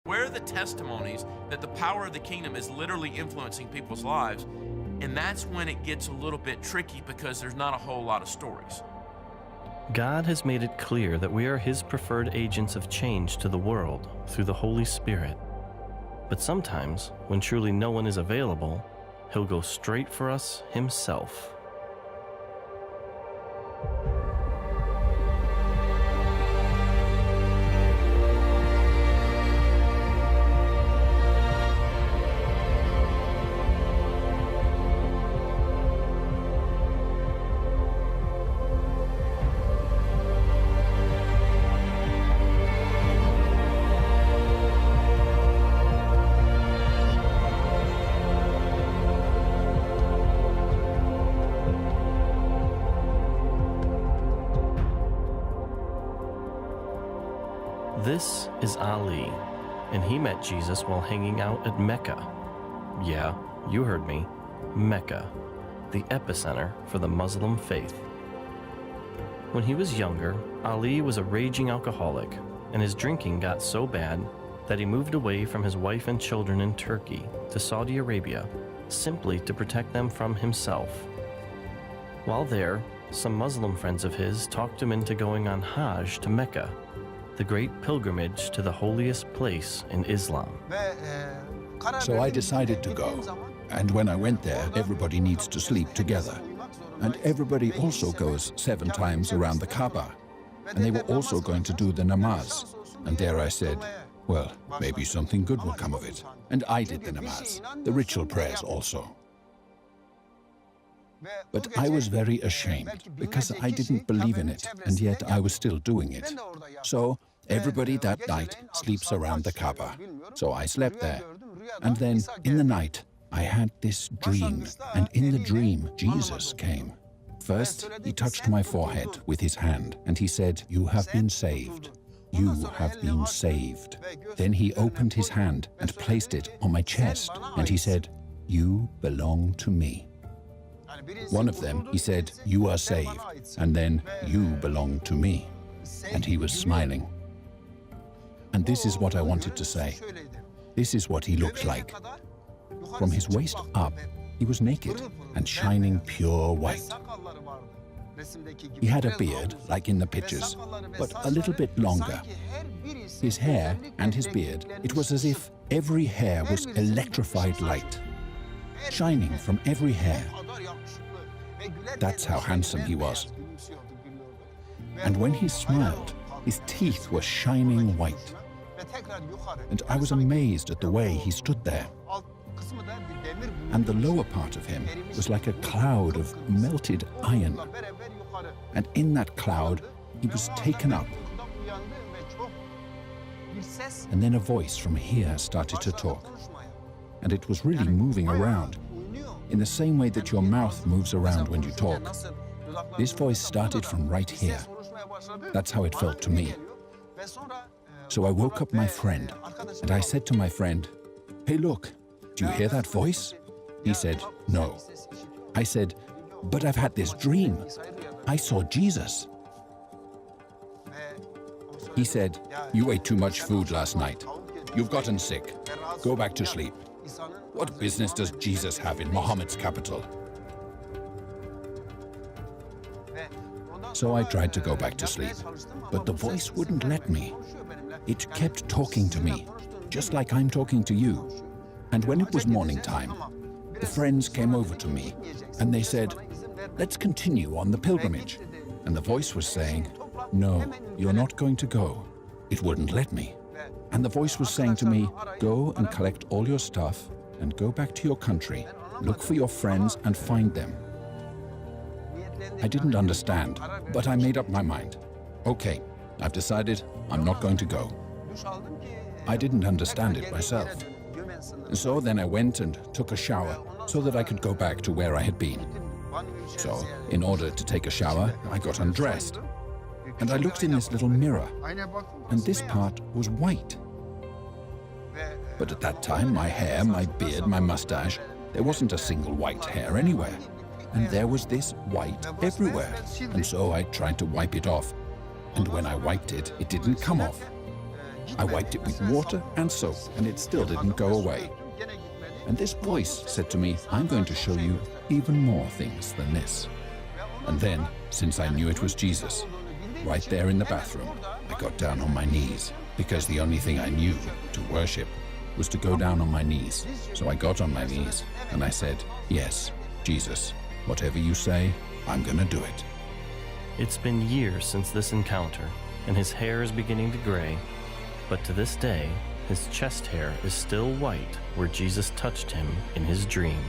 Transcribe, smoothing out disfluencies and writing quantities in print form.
Where are the testimonies that the power of the kingdom is literally influencing people's lives? And that's when it gets a little bit tricky because there's not a whole lot of stories. God has made it clear that we are His preferred agents of change to the world through the Holy Spirit. But sometimes, when truly no one is available, He'll go straight for us Himself. This is Ali, and he met Jesus while hanging out at Mecca. Yeah, you heard me, Mecca, the epicenter for the Muslim faith. When he was younger, Ali was a raging alcoholic, and his drinking got so bad that he moved away from his wife and children in Turkey to Saudi Arabia, simply to protect them from himself. While there, some Muslim friends of his talked him into going on Hajj to Mecca, the great pilgrimage to the holiest place in Islam. So I decided to go. And when I went there, everybody needs to sleep together. And everybody also goes 7 times around the Kaaba. And they were also going to do the namaz. And there I said, well, maybe something good will come of it. And I did the namaz, the ritual prayers also. But I was very ashamed because I didn't believe in it, and yet I was still doing it. So everybody that night sleeps around the Kaaba. So I slept there. And then in the night, I had this dream, and in the dream, Jesus came. First, he touched my forehead with his hand, and he said, "You have been saved. You have been saved." Then he opened his hand and placed it on my chest, and he said, "You belong to me." One of them, he said, "You are saved," and then, "You belong to me." And he was smiling. And this is what I wanted to say. This is what he looked like. From his waist up, he was naked and shining pure white. He had a beard, like in the pictures, but a little bit longer. His hair and his beard, it was as if every hair was electrified light, shining from every hair. That's how handsome he was. And when he smiled, his teeth were shining white. And I was amazed at the way he stood there. And the lower part of him was like a cloud of melted iron. And in that cloud, he was taken up. And then a voice from here started to talk. And it was really moving around, in the same way that your mouth moves around when you talk. This voice started from right here. That's how it felt to me. So I woke up my friend, and I said to my friend, "Hey, look, do you hear that voice?" He said, "No." I said, "But I've had this dream. I saw Jesus." He said, "You ate too much food last night. You've gotten sick. Go back to sleep. What business does Jesus have in Muhammad's capital?" So I tried to go back to sleep, but the voice wouldn't let me. It kept talking to me, just like I'm talking to you. And when it was morning time, the friends came over to me, and they said, "Let's continue on the pilgrimage." And the voice was saying, "No, you're not going to go." It wouldn't let me. And the voice was saying to me, "Go and collect all your stuff and go back to your country. Look for your friends and find them." I didn't understand, but I made up my mind. Okay, I've decided I'm not going to go. I didn't understand it myself. So then I went and took a shower so that I could go back to where I had been. So, in order to take a shower, I got undressed. And I looked in this little mirror, and this part was white. But at that time, my hair, my beard, my mustache, there wasn't a single white hair anywhere. And there was this white everywhere. And so I tried to wipe it off. And when I wiped it, it didn't come off. I wiped it with water and soap, and it still didn't go away. And this voice said to me, I'm going to show you even more things than this. And then, since I knew it was Jesus, right there in the bathroom, I got down on my knees, because the only thing I knew to worship was to go down on my knees. So I got on my knees, and I said, yes, Jesus, whatever you say, I'm gonna do it. It's been years since this encounter, and his hair is beginning to gray, but to this day, his chest hair is still white where Jesus touched him in his dream.